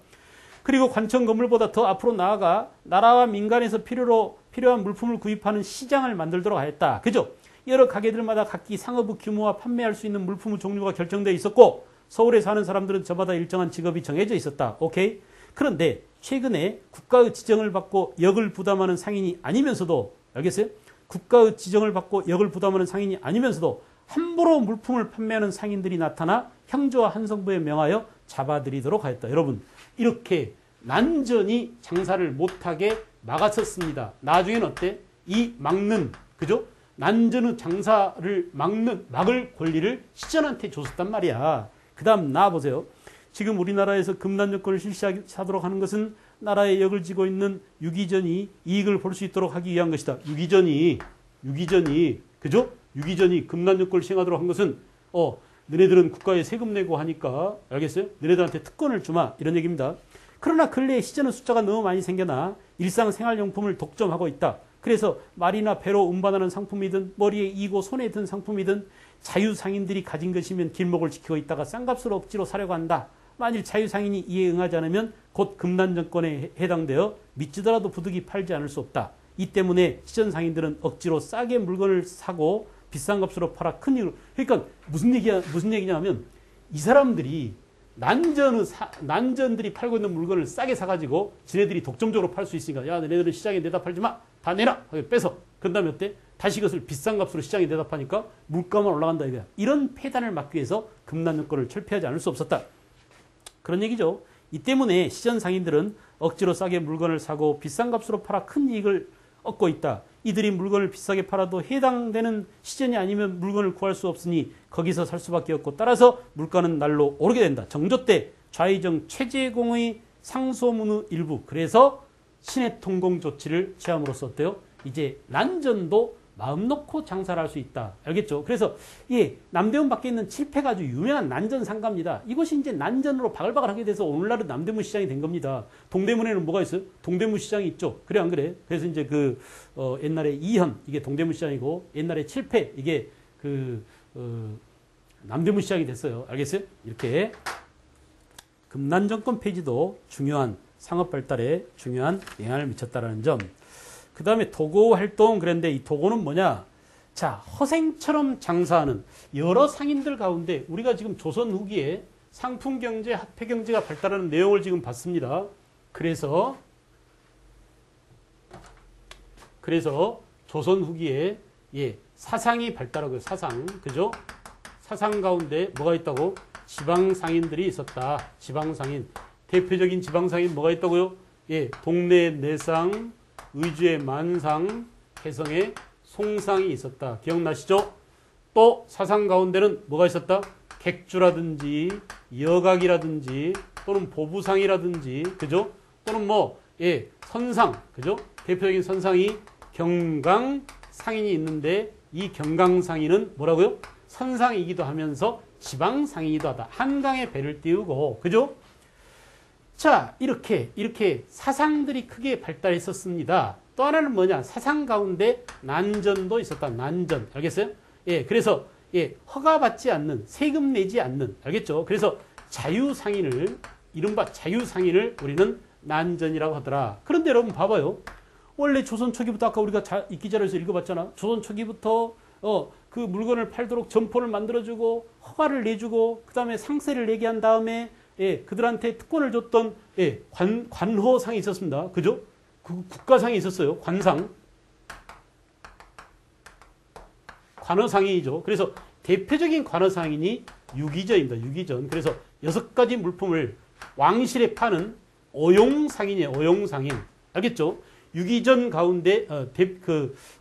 그리고 관청 건물보다 더 앞으로 나아가 나라와 민간에서 필요한 물품을 구입하는 시장을 만들도록 하였다. 그죠? 여러 가게들마다 각기 상업의 규모와 판매할 수 있는 물품의 종류가 결정되어 있었고 서울에 사는 사람들은 저마다 일정한 직업이 정해져 있었다. 오케이? 그런데 최근에 국가의 지정을 받고 역을 부담하는 상인이 아니면서도 알겠어요? 국가의 지정을 받고 역을 부담하는 상인이 아니면서도 함부로 물품을 판매하는 상인들이 나타나 형조와 한성부에 명하여 잡아들이도록 하였다. 여러분 이렇게 난전이 장사를 못하게 막았었습니다. 나중에는 어때? 이 막는 그죠? 난전의 장사를 막을 권리를 시전한테 줬었단 말이야. 그 다음 나와보세요. 지금 우리나라에서 금난정권을 실시하도록 하는 것은 나라의 역을 지고 있는 유기전이 이익을 볼 수 있도록 하기 위한 것이다. 유기전이 그죠? 유기전이 금난정권을 시행하도록 한 것은 너네들은 국가에 세금 내고 하니까 알겠어요? 너네들한테 특권을 주마 이런 얘기입니다. 그러나 근래에 시전의 숫자가 너무 많이 생겨나 일상생활용품을 독점하고 있다. 그래서 말이나 배로 운반하는 상품이든 머리에 이고 손에 든 상품이든 자유상인들이 가진 것이면 길목을 지키고 있다가 싼값으로 억지로 사려고 한다. 만일 자유상인이 이에 응하지 않으면 곧 금난정권에 해당되어 믿지더라도 부득이 팔지 않을 수 없다. 이 때문에 시전상인들은 억지로 싸게 물건을 사고 비싼 값으로 팔아 큰 이익을. 그러니까 무슨 얘기냐 하면 이 사람들이 난전들이 팔고 있는 물건을 싸게 사가지고 지네들이 독점적으로 팔 수 있으니까 야 너네들은 시장에 내다 팔지 마. 다 내라. 빼서. 그 다음에 어때? 다시 이것을 비싼 값으로 시장에 내다 파니까 물가만 올라간다 이거야. 이런 폐단을 막기 위해서 금난정권을 철폐하지 않을 수 없었다. 그런 얘기죠. 이 때문에 시전 상인들은 억지로 싸게 물건을 사고 비싼 값으로 팔아 큰 이익을 얻고 있다. 이들이 물건을 비싸게 팔아도 해당되는 시전이 아니면 물건을 구할 수 없으니 거기서 살 수밖에 없고 따라서 물가는 날로 오르게 된다. 정조 때 좌의정 최재공의 상소문의 일부. 그래서 신해통공 조치를 취함으로써 어때요? 이제 난전도 마음 놓고 장사를 할 수 있다. 알겠죠? 그래서 남대문 밖에 있는 칠패가 아주 유명한 난전 상가입니다. 이것이 이제 난전으로 바글바글 하게 돼서 오늘날은 남대문 시장이 된 겁니다. 동대문에는 뭐가 있어요? 동대문 시장이 있죠. 그래 안 그래? 그래서 이제 옛날에 이현 이게 동대문 시장이고 옛날에 칠패 이게 남대문 시장이 됐어요. 알겠어요? 이렇게 금난정권 폐지도 중요한 상업 발달에 중요한 영향을 미쳤다라는 점. 그 다음에 도고 활동 그랬는데 이 도고는 뭐냐? 자, 허생처럼 장사하는 여러 상인들 가운데 우리가 지금 조선 후기에 상품경제, 화폐경제가 발달하는 내용을 지금 봤습니다. 그래서 조선 후기에 사상이 발달하고요. 사상. 그죠? 사상 가운데 뭐가 있다고? 지방상인들이 있었다. 지방상인. 대표적인 지방상인 뭐가 있다고요? 동네 내상, 의주의 만상, 해성의 송상이 있었다. 기억나시죠? 또 사상 가운데는 뭐가 있었다? 객주라든지 여각이라든지 또는 보부상이라든지 그죠? 또는 선상 그죠? 대표적인 선상이 경강상인이 있는데 이 경강상인은 뭐라고요? 선상이기도 하면서 지방상이기도 하다. 한강에 배를 띄우고 그죠? 자, 이렇게 사상들이 크게 발달했었습니다. 또 하나는 뭐냐? 사상 가운데 난전도 있었다. 난전. 알겠어요? 그래서 허가받지 않는, 세금 내지 않는, 알겠죠? 그래서 이른바 자유상인을 우리는 난전이라고 하더라. 그런데 여러분 봐봐요. 원래 조선 초기부터 아까 우리가 이기자료에서 읽어봤잖아. 조선 초기부터 그 물건을 팔도록 점포를 만들어주고 허가를 내주고 그 다음에 상세를 내게 한 다음에 그들한테 특권을 줬던 관호상이 있었습니다. 그죠? 국가상이 있었어요. 관상. 관어상이죠. 그래서 대표적인 관어상인이 유기전입니다. 유기전. 그래서 6가지 물품을 왕실에 파는 어용상인이에요. 어용상인. 알겠죠? 유기전 가운데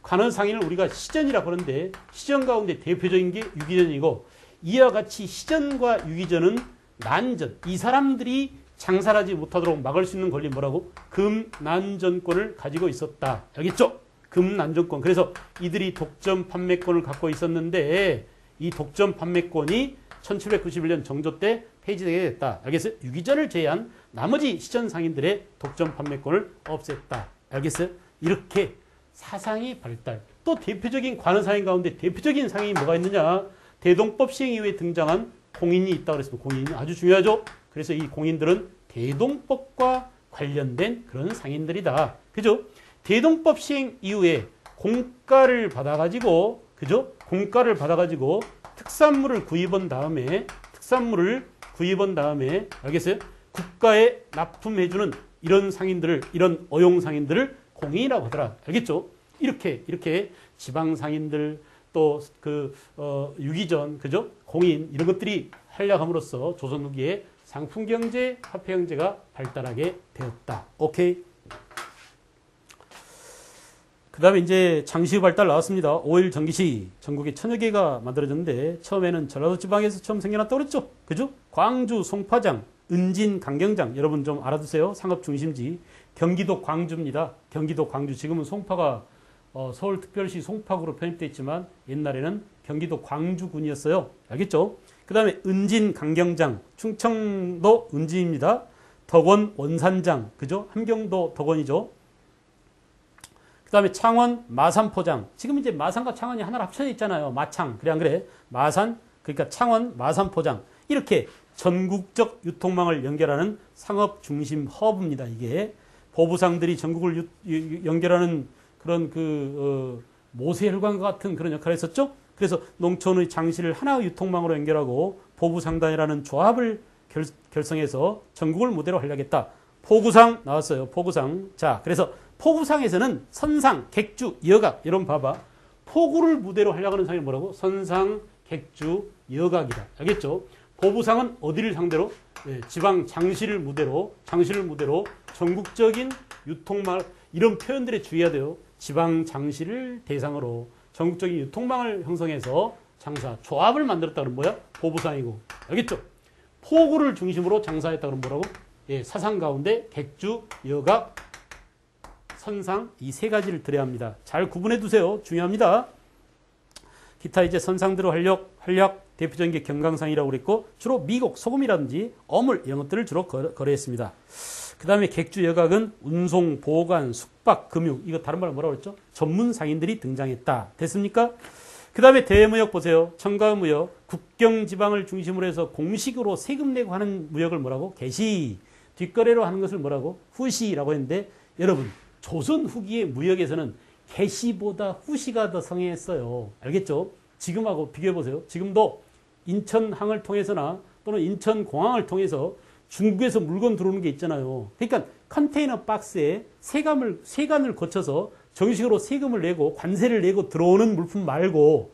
관어상인을 우리가 시전이라고 하는데 시전 가운데 대표적인 게 유기전이고 이와 같이 시전과 유기전은 난전. 이 사람들이 장사를 하지 못하도록 막을 수 있는 권리 뭐라고? 금난전권을 가지고 있었다. 알겠죠? 금난전권. 그래서 이들이 독점 판매권을 갖고 있었는데 이 독점 판매권이 1791년 정조 때 폐지되게 됐다. 알겠어요? 유기전을 제외한 나머지 시전 상인들의 독점 판매권을 없앴다. 알겠어요? 이렇게 사상이 발달, 또 대표적인 관원상인 가운데 대표적인 상인이 뭐가 있느냐? 대동법 시행 이후에 등장한 공인이 있다고 그랬습니다. 공인 아주 중요하죠. 그래서 이 공인들은 대동법과 관련된 그런 상인들이다. 그죠? 대동법 시행 이후에 공가를 받아가지고, 그죠? 공가를 받아가지고 특산물을 구입한 다음에, 알겠어요? 국가에 납품해주는 이런 상인들을, 이런 어용 상인들을 공인이라고 하더라. 알겠죠? 이렇게 지방 상인들, 또 유기전, 그죠? 공인, 이런 것들이 활약함으로써 조선 후기에 상품 경제, 화폐 경제가 발달하게 되었다. 오케이. 그 다음에 이제 장시의 발달 나왔습니다. 5일 전기시 전국에 1000여 개가 만들어졌는데 처음에는 전라도 지방에서 처음 생겨났다고 그랬죠. 그죠? 광주 송파장, 은진 강경장, 여러분 좀 알아두세요. 상업 중심지. 경기도 광주입니다. 경기도 광주. 지금은 송파가 서울특별시 송파구로 편입되어 있지만 옛날에는 경기도 광주군이었어요. 알겠죠? 그 다음에 은진 강경장, 충청도 은진입니다. 덕원 원산장, 그죠? 함경도 덕원이죠. 그 다음에 창원 마산포장. 지금 이제 마산과 창원이 하나로 합쳐져 있잖아요. 마창. 그래 안 그래? 마산, 그러니까 창원 마산포장. 이렇게 전국적 유통망을 연결하는 상업 중심 허브입니다. 이게 보부상들이 전국을 연결하는 그런 모세혈관과 같은 그런 역할을 했었죠. 그래서 농촌의 장시를 하나의 유통망으로 연결하고 보부상단이라는 조합을 결성해서 전국을 무대로 활약했다. 포구상 나왔어요. 포구상. 자, 그래서 포구상에서는 선상, 객주, 여각. 여러분 봐봐. 포구를 무대로 활약하는 상이 뭐라고? 선상, 객주, 여각이다. 알겠죠? 보부상은 어디를 상대로? 지방 장시를 무대로 전국적인 유통망, 이런 표현들에 주의해야 돼요. 지방 장시를 대상으로 전국적인 유통망을 형성해서 장사, 조합을 만들었다 그러면 뭐야? 보부상이고. 알겠죠? 포구를 중심으로 장사했다 그러면 뭐라고? 사상 가운데 객주, 여각, 선상, 이 세 가지를 들여야 합니다. 잘 구분해 두세요. 중요합니다. 기타 이제 선상들의 활약 대표적인 게 경강상이라고 그랬고, 주로 미국, 소금이라든지 어물 이런 것들을 주로 거래했습니다. 그 다음에 객주 여각은 운송, 보관, 숙박, 금융, 이거 다른 말로 뭐라고 그랬죠? 전문 상인들이 등장했다. 됐습니까? 그 다음에 대무역 보세요. 첨가무역, 국경 지방을 중심으로 해서 공식으로 세금 내고 하는 무역을 뭐라고? 개시. 뒷거래로 하는 것을 뭐라고? 후시라고 했는데, 여러분 조선 후기의 무역에서는 개시보다 후시가 더 성행했어요. 알겠죠? 지금하고 비교해보세요. 지금도 인천항을 통해서나 또는 인천공항을 통해서 중국에서 물건 들어오는 게 있잖아요. 그러니까 컨테이너 박스에 세관을 거쳐서 정식으로 세금을 내고 관세를 내고 들어오는 물품 말고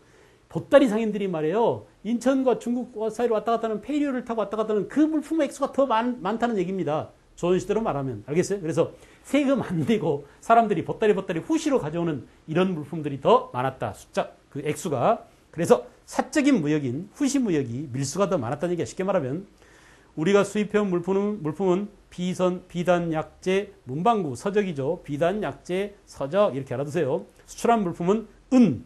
보따리 상인들이 말이에요. 인천과 중국 사이로 왔다 갔다 하는 페리어를 타고 왔다 갔다 하는 그 물품의 액수가 더 많다는 얘기입니다. 조선시대로 말하면. 알겠어요? 그래서 세금 안 내고 사람들이 보따리 후시로 가져오는 이런 물품들이 더 많았다. 숫자, 그 액수가. 그래서 사적인 무역인 후시 무역이 밀수가 더 많았다는 얘기야. 쉽게 말하면 우리가 수입해온 물품은 비단, 약재, 문방구, 서적이죠. 비단, 약재, 서적 이렇게 알아두세요. 수출한 물품은 은,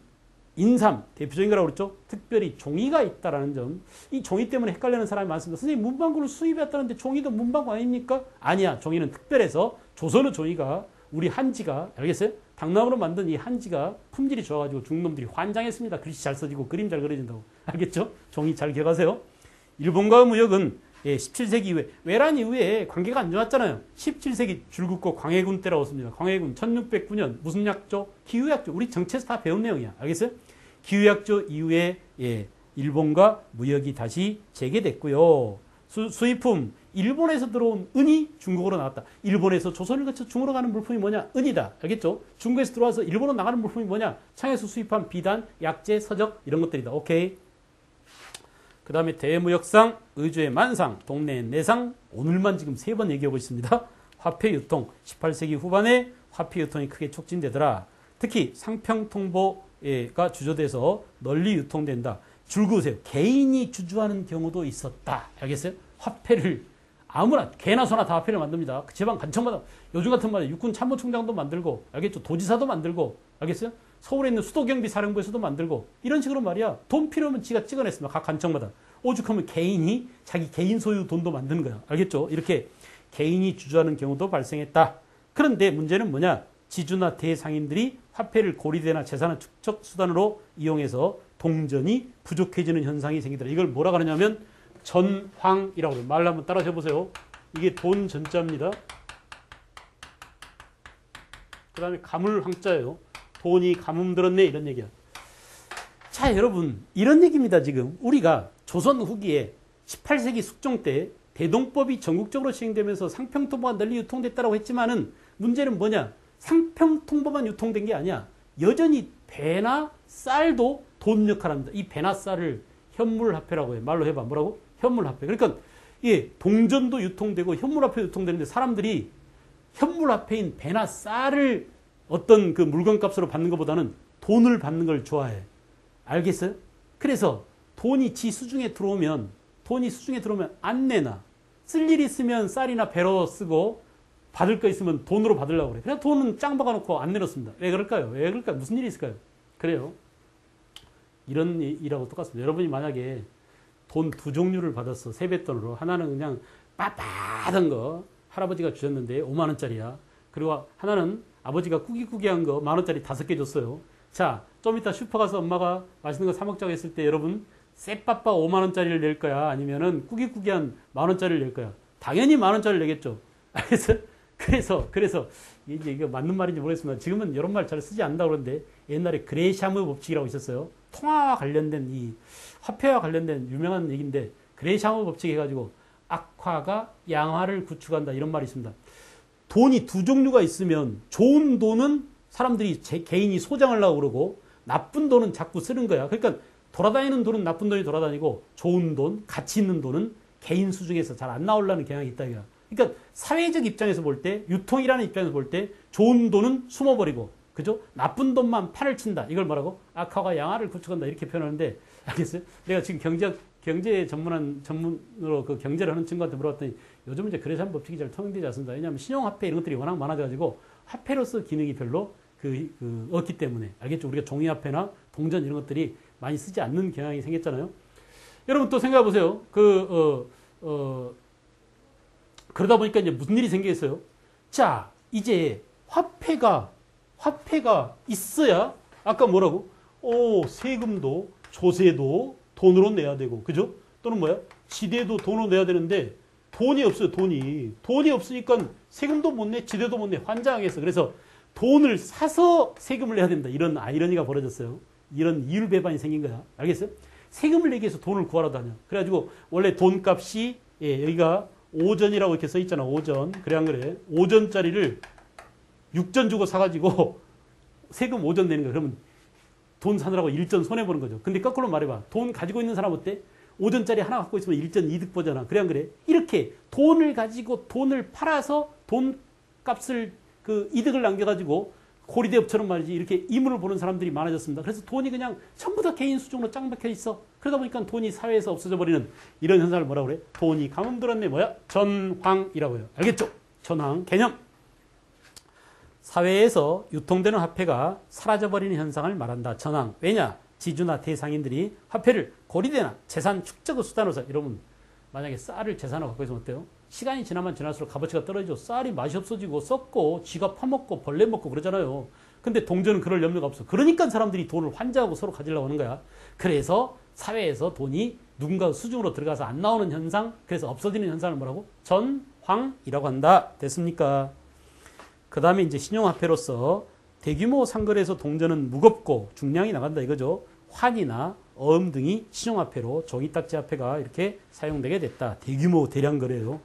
인삼 대표적인 거라고 그랬죠. 특별히 종이가 있다라는 점. 이 종이 때문에 헷갈리는 사람이 많습니다. 선생님 문방구를 수입했다는데 종이도 문방구 아닙니까? 아니야. 종이는 특별해서 조선의 종이가 우리 한지가 알겠어요? 당나무로 만든 이 한지가 품질이 좋아가지고 중놈들이 환장했습니다. 글씨 잘 써지고 그림 잘 그려진다고. 알겠죠? 종이 잘 기억하세요. 일본과의 무역은 17세기 이후에 외란 이후에 관계가 안 좋았잖아요. 17세기 줄긋고 광해군 때라고 씁니다. 광해군 1609년 무슨 약조? 기후약조. 우리 정치에서 다 배운 내용이야. 알겠어요? 기후약조 이후에 일본과 무역이 다시 재개됐고요. 수입품 일본에서 들어온 은이 중국으로 나왔다. 일본에서 조선을 거쳐 중으로 가는 물품이 뭐냐? 은이다. 알겠죠? 중국에서 들어와서 일본으로 나가는 물품이 뭐냐? 창에서 수입한 비단, 약재, 서적 이런 것들이다. 오케이. 그 다음에 대무역상, 의주의 만상, 동네 내상, 오늘만 지금 3번 얘기하고 있습니다. 화폐 유통, 18세기 후반에 화폐 유통이 크게 촉진되더라. 특히 상평통보가 주조돼서 널리 유통된다. 줄 그으세요. 개인이 주주하는 경우도 있었다. 알겠어요? 화폐를 아무나 개나 소나 다 화폐를 만듭니다. 그 지방 간청마다 요즘 같은 말에 육군 참모총장도 만들고 알겠죠? 도지사도 만들고 알겠어요? 서울에 있는 수도경비사령부에서도 만들고 이런 식으로 말이야. 돈 필요하면 지가 찍어냈습니다. 각 간청마다. 오죽하면 개인이 자기 개인 소유 돈도 만드는 거야. 알겠죠? 이렇게 개인이 주주하는 경우도 발생했다. 그런데 문제는 뭐냐? 지주나 대상인들이 화폐를 고리대나 재산의 축적 수단으로 이용해서 동전이 부족해지는 현상이 생기더라. 이걸 뭐라고 하냐면 전황이라고 해요. 말로 한번 따라 해보세요. 이게 돈 전자입니다. 그 다음에 가물 황자예요. 돈이 가뭄 들었네 이런 얘기야. 자, 여러분 이런 얘기입니다. 지금 우리가 조선 후기에 18세기 숙종 때 대동법이 전국적으로 시행되면서 상평통보가 널리 유통됐다고 했지만은 문제는 뭐냐? 상평통보만 유통된 게 아니야. 여전히 배나 쌀도 돈 역할을 합니다. 이 배나 쌀을 현물화폐라고 해. 말로 해봐. 뭐라고? 현물화폐. 그러니까 예, 동전도 유통되고 현물화폐 유통되는데 사람들이 현물화폐인 배나 쌀을 어떤 그 물건값으로 받는 것보다는 돈을 받는 걸 좋아해. 알겠어요? 그래서 돈이 수중에 들어오면 안 내놔. 쓸 일 있으면 쌀이나 배로 쓰고 받을 거 있으면 돈으로 받으려고 그래. 그냥 돈은 짱 박아놓고 안 내놓습니다. 왜 그럴까요? 왜 그럴까요? 무슨 일이 있을까요? 그래요. 이런 일하고 똑같습니다. 여러분이 만약에 돈 두 종류를 받았어. 세뱃돈으로. 하나는 그냥 빳빳한 거 할아버지가 주셨는데 5만 원짜리야. 그리고 하나는 아버지가 꾸기꾸기한 거 10,000원짜리 5개 줬어요. 자, 좀 이따 슈퍼 가서 엄마가 맛있는 거 사 먹자고 했을 때 여러분 쎄빠빠 5만 원짜리를 낼 거야? 아니면은 꾸기꾸기한 10,000원짜리를 낼 거야? 당연히 10,000원짜리를 내겠죠. 알겠어요? 그래서 이게 맞는 말인지 모르겠습니다. 지금은 이런 말 잘 쓰지 않는다고 그러는데 옛날에 그레샴의 법칙이라고 있었어요. 통화와 관련된 이 화폐와 관련된 유명한 얘기인데 그레샴의 법칙 해가지고 악화가 양화를 구축한다 이런 말이 있습니다. 돈이 두 종류가 있으면 좋은 돈은 사람들이 개인이 소장하려고 그러고 나쁜 돈은 자꾸 쓰는 거야. 그러니까 돌아다니는 돈은 나쁜 돈이 돌아다니고 좋은 돈, 가치 있는 돈은 개인 수중에서 잘 안 나오려는 경향이 있다. 그러니까 사회적 입장에서 볼 때, 유통이라는 입장에서 볼 때 좋은 돈은 숨어버리고, 그죠? 나쁜 돈만 판을 친다. 이걸 뭐라고? 악화가 양화를 구축한다. 이렇게 표현하는데, 알겠어요? 내가 지금 경제 전문으로 그 경제를 하는 친구한테 물어봤더니 요즘 이제 그래서 법칙이 잘 통용되지 않습니다. 왜냐하면 신용화폐 이런 것들이 워낙 많아져가지고 화폐로서 기능이 별로 없기 때문에. 알겠죠? 우리가 종이화폐나 동전 이런 것들이 많이 쓰지 않는 경향이 생겼잖아요. 여러분 또 생각해 보세요. 그러다 보니까 이제 무슨 일이 생기겠어요? 자, 이제 화폐가 있어야 아까 뭐라고? 세금도 조세도 돈으로 내야 되고, 그죠? 또는 뭐야? 지대도 돈으로 내야 되는데 돈이 없어요. 돈이 없으니까 세금도 못 내, 지대도 못 내. 환장하겠어. 그래서 돈을 사서 세금을 내야 된다. 이런 아이러니가 벌어졌어요. 이런 이율배반이 생긴 거야. 알겠어요? 세금을 내기 위해서 돈을 구하러 다녀. 그래가지고 원래 돈값이 여기가 5전이라고 이렇게 써 있잖아. 5전. 그래 안 그래? 5전짜리를 6전 주고 사가지고 세금 5전 내는 거야. 그러면 돈 사느라고 1전 손해보는 거죠. 근데 거꾸로 말해봐. 돈 가지고 있는 사람 어때? 5전짜리 하나 갖고 있으면 1전 이득 보잖아. 그래 안 그래? 이렇게 돈을 가지고 돈을 팔아서 돈값을 이득을 남겨가지고 고리대업처럼 말이지 이렇게 이물을 보는 사람들이 많아졌습니다. 그래서 돈이 그냥 전부 다 개인 수중으로 짱 박혀 있어. 그러다 보니까 돈이 사회에서 없어져 버리는 이런 현상을 뭐라고 그래? 돈이 가뭄 들었네. 뭐야? 전황이라고 해요. 알겠죠? 전황 개념. 사회에서 유통되는 화폐가 사라져버리는 현상을 말한다. 전황. 왜냐? 지주나 대상인들이 화폐를 고리대나 재산 축적의 수단으로 여러분 만약에 쌀을 재산으로 갖고 있으면 어때요? 시간이 지나면 지날수록 값어치가 떨어지죠. 쌀이 맛이 없어지고 썩고 쥐가 파먹고 벌레 먹고 그러잖아요. 근데 동전은 그럴 염려가 없어. 그러니까 사람들이 돈을 환자하고 서로 가지려고 하는 거야. 그래서 사회에서 돈이 누군가 수중으로 들어가서 안 나오는 현상, 그래서 없어지는 현상을 뭐라고? 전황이라고 한다. 됐습니까? 그 다음에 이제 신용화폐로서 대규모 상거래에서 동전은 무겁고 중량이 나간다 이거죠. 환이나 어음 등이 신용화폐로 종이딱지화폐가 이렇게 사용되게 됐다. 대규모 대량 거래요.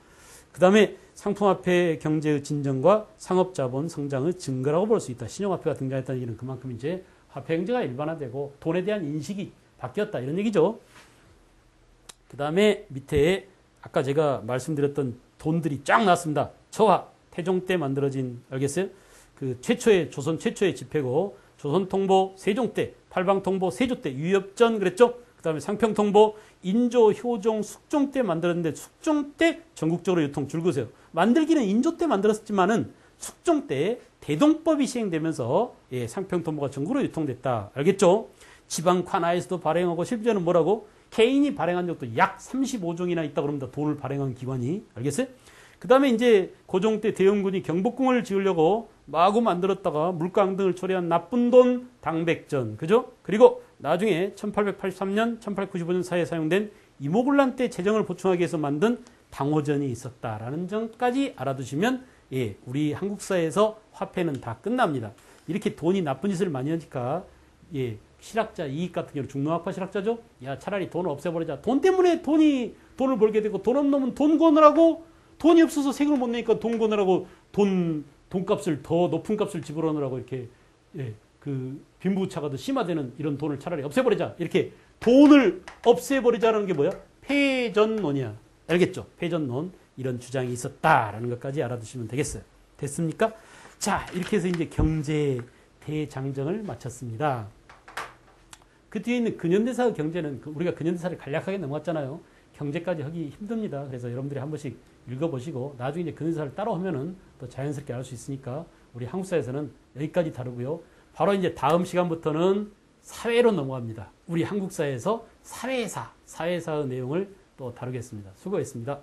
그 다음에 상품화폐 경제의 진정과 상업자본 성장의 증거라고 볼 수 있다. 신용화폐가 등장했다는 얘기는 그만큼 이제 화폐 경제가 일반화되고 돈에 대한 인식이 바뀌었다. 이런 얘기죠. 그 다음에 밑에 아까 제가 말씀드렸던 돈들이 쫙 나왔습니다. 저하, 태종 때 만들어진, 알겠어요? 조선 최초의 지폐고, 조선통보 세종 때, 팔방통보 세조 때, 유엽전 그랬죠? 그 다음에 상평통보, 인조, 효종, 숙종 때 만들었는데 숙종 때 전국적으로 유통 줄그세요. 만들기는 인조 때 만들었지만은 숙종 때 대동법이 시행되면서 상평통보가 전국으로 유통됐다. 알겠죠? 지방 관하에서도 발행하고 실제는 뭐라고? 개인이 발행한 적도 약 35종이나 있다고 그럽니다. 돈을 발행한 기관이. 알겠어요? 그 다음에 이제 고종 때 대원군이 경복궁을 지으려고 마구 만들었다가 물강 등을 초래한 나쁜 돈 당백전. 그죠? 그리고 나중에 1883년, 1895년 사이에 사용된 이모군란 때 재정을 보충하기 위해서 만든 당호전이 있었다라는 점까지 알아두시면 예, 우리 한국사에서 화폐는 다 끝납니다. 이렇게 돈이 나쁜 짓을 많이 하니까 예, 실학자 이익 같은 경우 중농학파 실학자죠. 야 차라리 돈을 없애버리자. 돈 때문에 돈을 벌게 되고 돈 없는 놈은 돈 거느라고 돈이 없어서 세금을 못 내니까 돈 거느라고 돈값을 더 높은 값을 지불하느라고 이렇게 예, 그 빈부차가 더 심화되는 이런 돈을 차라리 없애버리자. 이렇게 돈을 없애버리자라는 게 뭐야? 패전론이야. 알겠죠? 패전론 이런 주장이 있었다라는 것까지 알아두시면 되겠어요. 됐습니까? 자 이렇게 해서 이제 경제 대장정을 마쳤습니다. 그 뒤에 있는 근현대사 경제는 우리가 근현대사를 간략하게 넘어갔잖아요. 경제까지 하기 힘듭니다. 그래서 여러분들이 한 번씩 읽어보시고 나중에 이제 근현대사를 따로 하면은 더 자연스럽게 알 수 있으니까 우리 한국사에서는 여기까지 다루고요. 바로 이제 다음 시간부터는 사회로 넘어갑니다. 우리 한국사에서 사회사의 내용을 또 다루겠습니다. 수고했습니다.